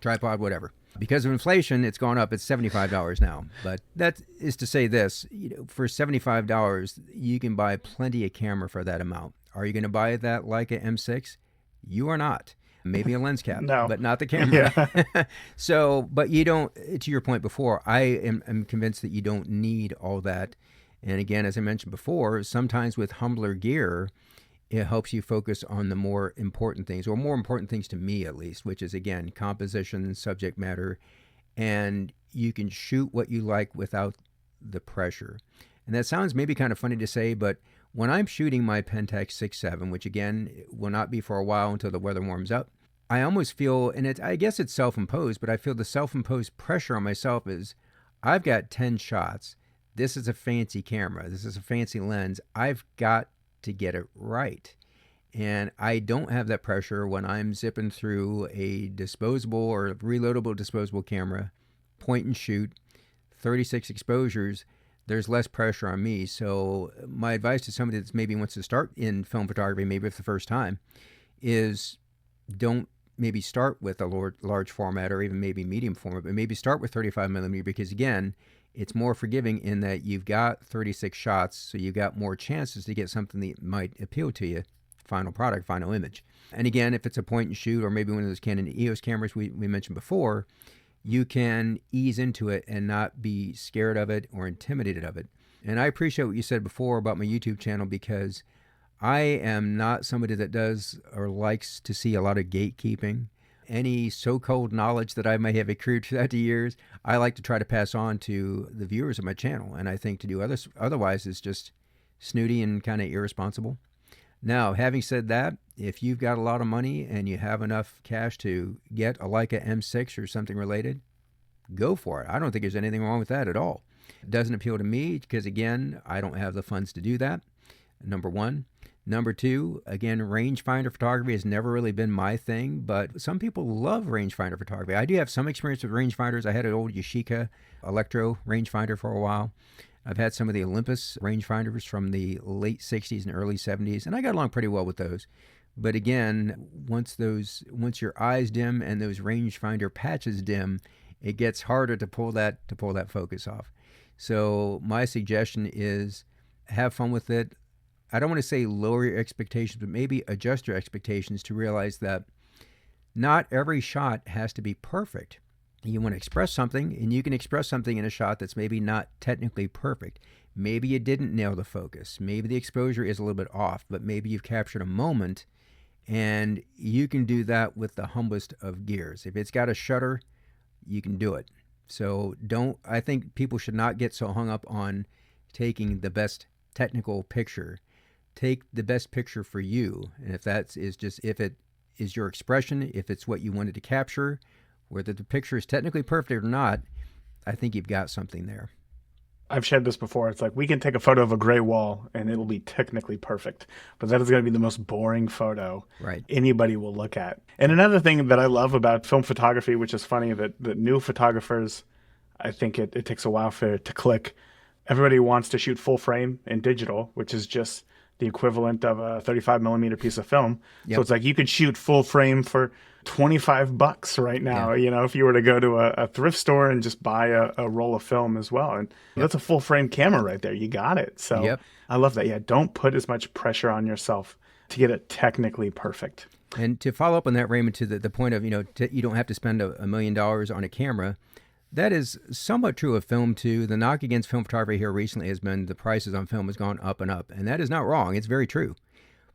tripod, whatever. Because of inflation, it's gone up. It's $75 now. But that is to say this: for $75, you can buy plenty of camera for that amount. Are you going to buy that Leica M6? You are not. Maybe a lens cap, No. but not the camera. Yeah. So, but you don't, to your point before, I am convinced that you don't need all that. And again, as I mentioned before, sometimes with humbler gear, it helps you focus on the more important things, or more important things to me at least, which is, again, composition, subject matter, and you can shoot what you like without the pressure. And that sounds maybe kind of funny to say, but when I'm shooting my Pentax 6.7, which again will not be for a while until the weather warms up, I almost feel, and I guess it's self-imposed, but I feel the self-imposed pressure on myself is I've got 10 shots. This is a fancy camera. This is a fancy lens. I've got to get it right. And I don't have that pressure when I'm zipping through a disposable or reloadable disposable camera, point and shoot, 36 exposures. There's less pressure on me. So my advice to somebody that's maybe wants to start in film photography, maybe for the first time, is don't maybe start with a large format or even maybe medium format, but maybe start with 35 millimeter, because again, it's more forgiving in that you've got 36 shots, so you've got more chances to get something that might appeal to you, final product, final image. And again, if it's a point and shoot or maybe one of those Canon EOS cameras we mentioned before, you can ease into it and not be scared of it or intimidated of it. And I appreciate what you said before about my YouTube channel, because I am not somebody that does or likes to see a lot of gatekeeping. Any so-called knowledge that I may have accrued throughout the years, I like to try to pass on to the viewers of my channel. And I think to do otherwise is just snooty and kind of irresponsible. Now, having said that, if you've got a lot of money and you have enough cash to get a Leica M6 or something related, go for it. I don't think there's anything wrong with that at all. It doesn't appeal to me because, again, I don't have the funds to do that, number one. Number two, again, rangefinder photography has never really been my thing, but some people love rangefinder photography. I do have some experience with rangefinders. I had an old Yashica Electro rangefinder for a while. I've had some of the Olympus rangefinders from the late 60s and early 70s, and I got along pretty well with those. But again, once your eyes dim and those rangefinder patches dim, it gets harder to pull that focus off. So my suggestion is have fun with it. I don't want to say lower your expectations, but maybe adjust your expectations to realize that not every shot has to be perfect. You want to express something, and you can express something in a shot that's maybe not technically perfect. Maybe you didn't nail the focus. Maybe the exposure is a little bit off, but maybe you've captured a moment, and you can do that with the humblest of gears. If it's got a shutter, you can do it. So I think people should not get so hung up on taking the best technical picture. Take the best picture for you. And if it is your expression, if it's what you wanted to capture, whether the picture is technically perfect or not, I think you've got something there. I've shared this before. It's like we can take a photo of a gray wall and it'll be technically perfect, but that is going to be the most boring photo anybody will look at. And another thing that I love about film photography, which is funny, that new photographers, I think it takes a while for it to click. Everybody wants to shoot full frame in digital, which is just the equivalent of a 35 millimeter piece of film. Yep. So it's like you could shoot full frame for $25 right now, if you were to go to a thrift store and just buy a roll of film as well. And that's a full frame camera right there. You got it. So I love that. Yeah, don't put as much pressure on yourself to get it technically perfect. And to follow up on that, Raymond, to the point of, you don't have to spend $1 million on a camera. That is somewhat true of film too. The knock against film photography here recently has been the prices on film has gone up and up. And that is not wrong. It's very true.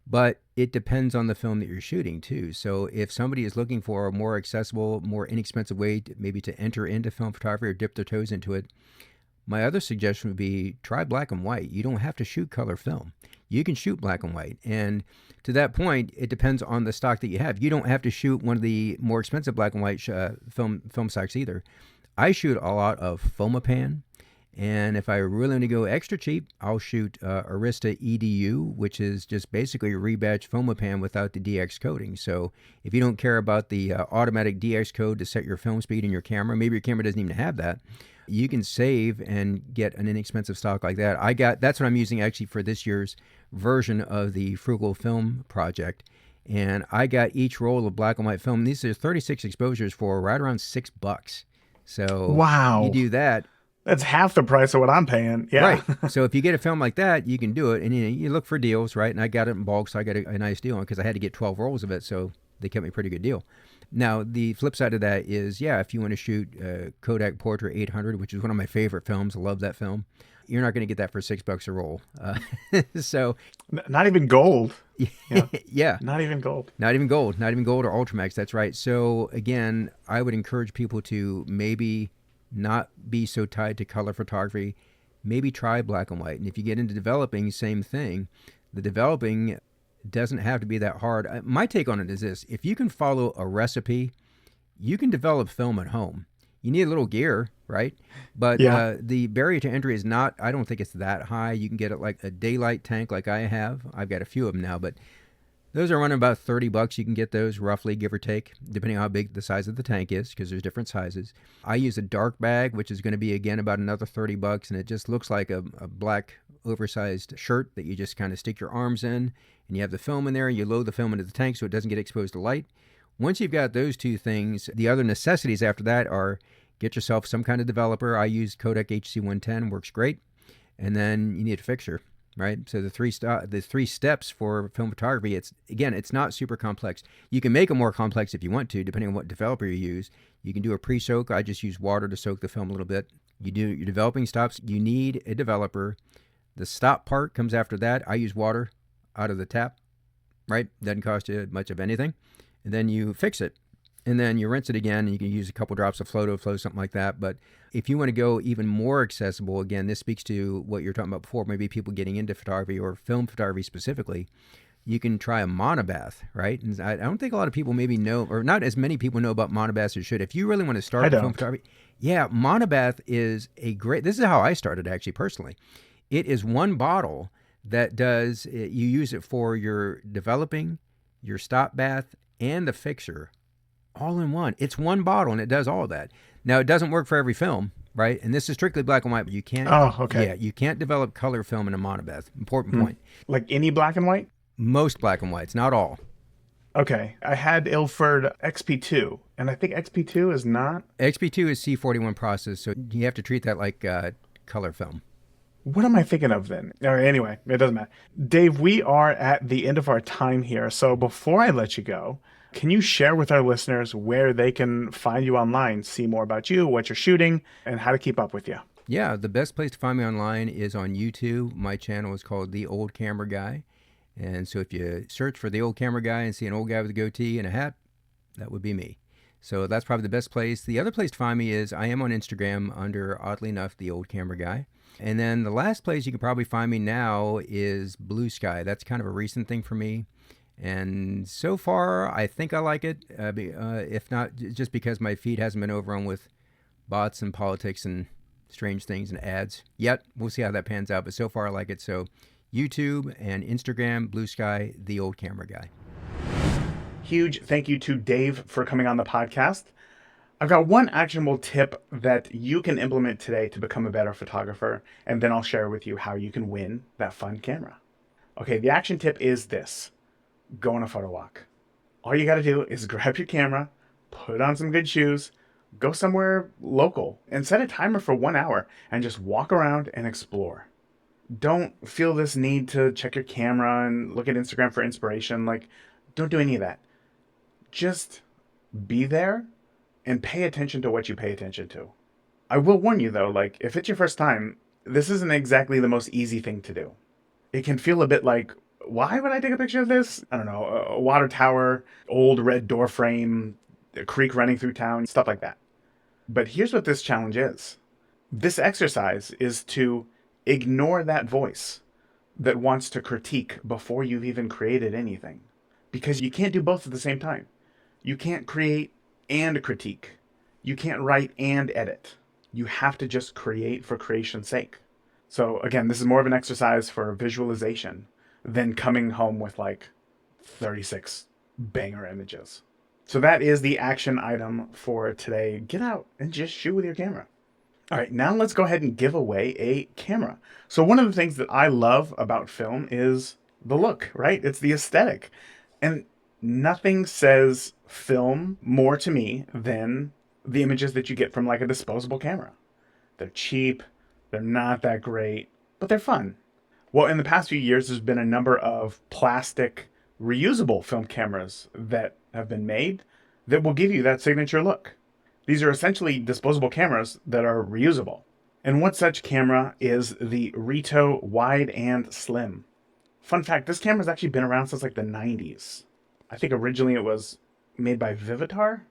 But it depends on the film that you're shooting too. So if somebody is looking for a more accessible, more inexpensive way maybe to enter into film photography or dip their toes into it, My other suggestion would be try black and white. You don't have to shoot color film. You can shoot black and white. And to that point, it depends on the stock that you have. You don't have to shoot one of the more expensive black and white film stocks either. I shoot a lot of Fomapan. And if I really want to go extra cheap, I'll shoot Arista EDU, which is just basically a rebadged Fomapan without the DX coating. So if you don't care about the automatic DX code to set your film speed in your camera, maybe your camera doesn't even have that, you can save and get an inexpensive stock like that. That's what I'm using actually for this year's version of the Frugal Film project. And I got each roll of black and white film. These are 36 exposures for right around $6. So you Wow. do that. That's half the price of what I'm paying. Yeah. Right. So if you get a film like that, you can do it. And you look for deals, right? And I got it in bulk, so I got a nice deal on because I had to get 12 rolls of it. So they kept me a pretty good deal. Now, the flip side of that is, if you want to shoot Kodak Portra 800, which is one of my favorite films, I love that film, you're not going to get that for $6 a roll. So, Not even gold. Yeah. yeah. Not even gold. Not even gold or Ultramax. That's right. So again, I would encourage people to maybe not be so tied to color photography. Maybe try black and white. And if you get into developing, same thing. The developing doesn't have to be that hard. My take on it is this: if you can follow a recipe, you can develop film at home. You need a little gear, right? But the barrier to entry is not, I don't think it's that high. You can get it like a daylight tank like I have. I've got a few of them now, but those are running about $30. You can get those roughly, give or take, depending on how big the size of the tank is, because there's different sizes. I use a dark bag, which is going to be, again, about another $30, and it just looks like a black oversized shirt that you just kind of stick your arms in, and you have the film in there, and you load the film into the tank so it doesn't get exposed to light. Once you've got those two things, the other necessities after that are get yourself some kind of developer. I use Kodak HC110, works great. And then you need a fixture, right? So the three steps for film photography, it's not super complex. You can make them more complex if you want to, depending on what developer you use. You can do a pre-soak. I just use water to soak the film a little bit. You do your developing stops. You need a developer. The stop part comes after that. I use water out of the tap, right? Doesn't cost you much of anything. And then you fix it. And then you rinse it again, and you can use a couple drops of Flow, something like that. But if you want to go even more accessible, again, this speaks to what you're talking about before, maybe people getting into photography or film photography specifically. You can try a monobath, right? And I don't think a lot of people maybe know, or not as many people know about monobaths as should. If you really want to start with film photography, monobath is this is how I started actually personally. It is one bottle that you use it for your developing, your stop bath, and the fixture all in one. It's one bottle and it does all of that. Now, it doesn't work for every film, right? And this is strictly black and white, but you can't. Oh, okay. Yeah, you can't develop color film in a monobath. Important point. Like any black and white? Most black and whites, not all. Okay. I had Ilford XP2, and I think XP2 is not. XP2 is C41 process, so you have to treat that like color film. What am I thinking of then? All right, anyway, it doesn't matter. Dave, we are at the end of our time here. So before I let you go, can you share with our listeners where they can find you online, see more about you, what you're shooting, and how to keep up with you? Yeah, the best place to find me online is on YouTube. My channel is called The Old Camera Guy. And so if you search for The Old Camera Guy and see an old guy with a goatee and a hat, that would be me. So that's probably the best place. The other place to find me is I am on Instagram under, oddly enough, The Old Camera Guy. And then the last place you can probably find me now is Blue Sky. That's kind of a recent thing for me. And so far, I think I like it. If not, just because my feed hasn't been overrun with bots and politics and strange things and ads yet. We'll see how that pans out. But so far, I like it. So YouTube and Instagram, Blue Sky, The Old Camera Guy. Huge thank you to Dave for coming on the podcast. I've got one actionable tip that you can implement today to become a better photographer, and then I'll share with you how you can win that fun camera. Okay, the action tip is this. Go on a photo walk. All you got to do is grab your camera, put on some good shoes, go somewhere local, and set a timer for 1 hour and just walk around and explore. Don't feel this need to check your camera and look at Instagram for inspiration. Don't do any of that. Just be there and pay attention to what you pay attention to. I will warn you though, if it's your first time, this isn't exactly the most easy thing to do. It can feel a bit like, why would I take a picture of this? I don't know, a water tower, old red door frame, a creek running through town, stuff like that. But here's what this challenge is. This exercise is to ignore that voice that wants to critique before you've even created anything. Because you can't do both at the same time. You can't create and critique. You can't write and edit. You have to just create for creation's sake. So again, this is more of an exercise for visualization than coming home with like 36 banger images. So that is the action item for today. Get out and just shoot with your camera. All right, now let's go ahead and give away a camera. So one of the things that I love about film is the look, right? It's the aesthetic. And nothing says film more to me than the images that you get from like a disposable camera. They're cheap, they're not that great, but they're fun. Well, in the past few years, there's been a number of plastic reusable film cameras that have been made that will give you that signature look. These are essentially disposable cameras that are reusable. And one such camera is the Rito Wide and Slim. Fun fact, this camera's actually been around since like the 90s. I think originally it was made by Vivitar.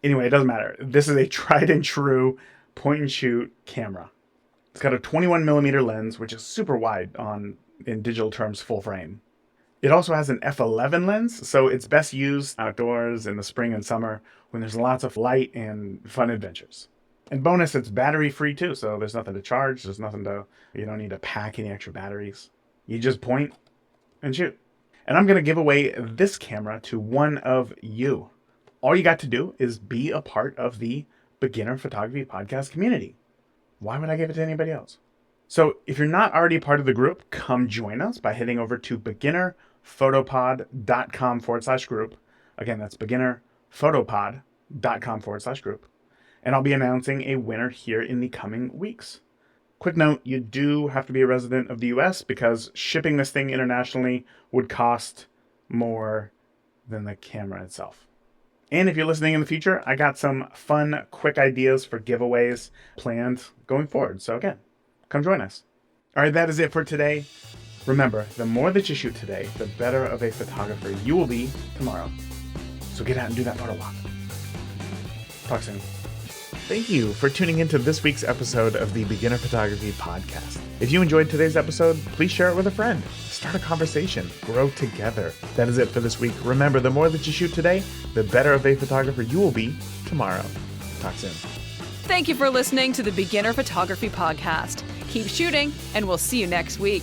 Anyway, it doesn't matter. This is a tried and true point and shoot camera. It's got a 21mm lens, which is super wide in digital terms, full frame. It also has an f11 lens, so it's best used outdoors in the spring and summer when there's lots of light and fun adventures. And bonus, it's battery free too, so there's nothing to charge, you don't need to pack any extra batteries. You just point and shoot. And I'm gonna give away this camera to one of you. All you got to do is be a part of the Beginner Photography Podcast community. Why would I give it to anybody else? So if you're not already part of the group, come join us by heading over to beginnerphotopod.com/group. Again, that's beginnerphotopod.com/group. And I'll be announcing a winner here in the coming weeks. Quick note, you do have to be a resident of the US because shipping this thing internationally would cost more than the camera itself. And if you're listening in the future, I got some fun, quick ideas for giveaways planned going forward. So again, come join us. All right, that is it for today. Remember, the more that you shoot today, the better of a photographer you will be tomorrow. So get out and do that photo walk. Talk soon. Thank you for tuning into this week's episode of the Beginner Photography Podcast. If you enjoyed today's episode, please share it with a friend. Start a conversation. Grow together. That is it for this week. Remember, the more that you shoot today, the better of a photographer you will be tomorrow. Talk soon. Thank you for listening to the Beginner Photography Podcast. Keep shooting, and we'll see you next week.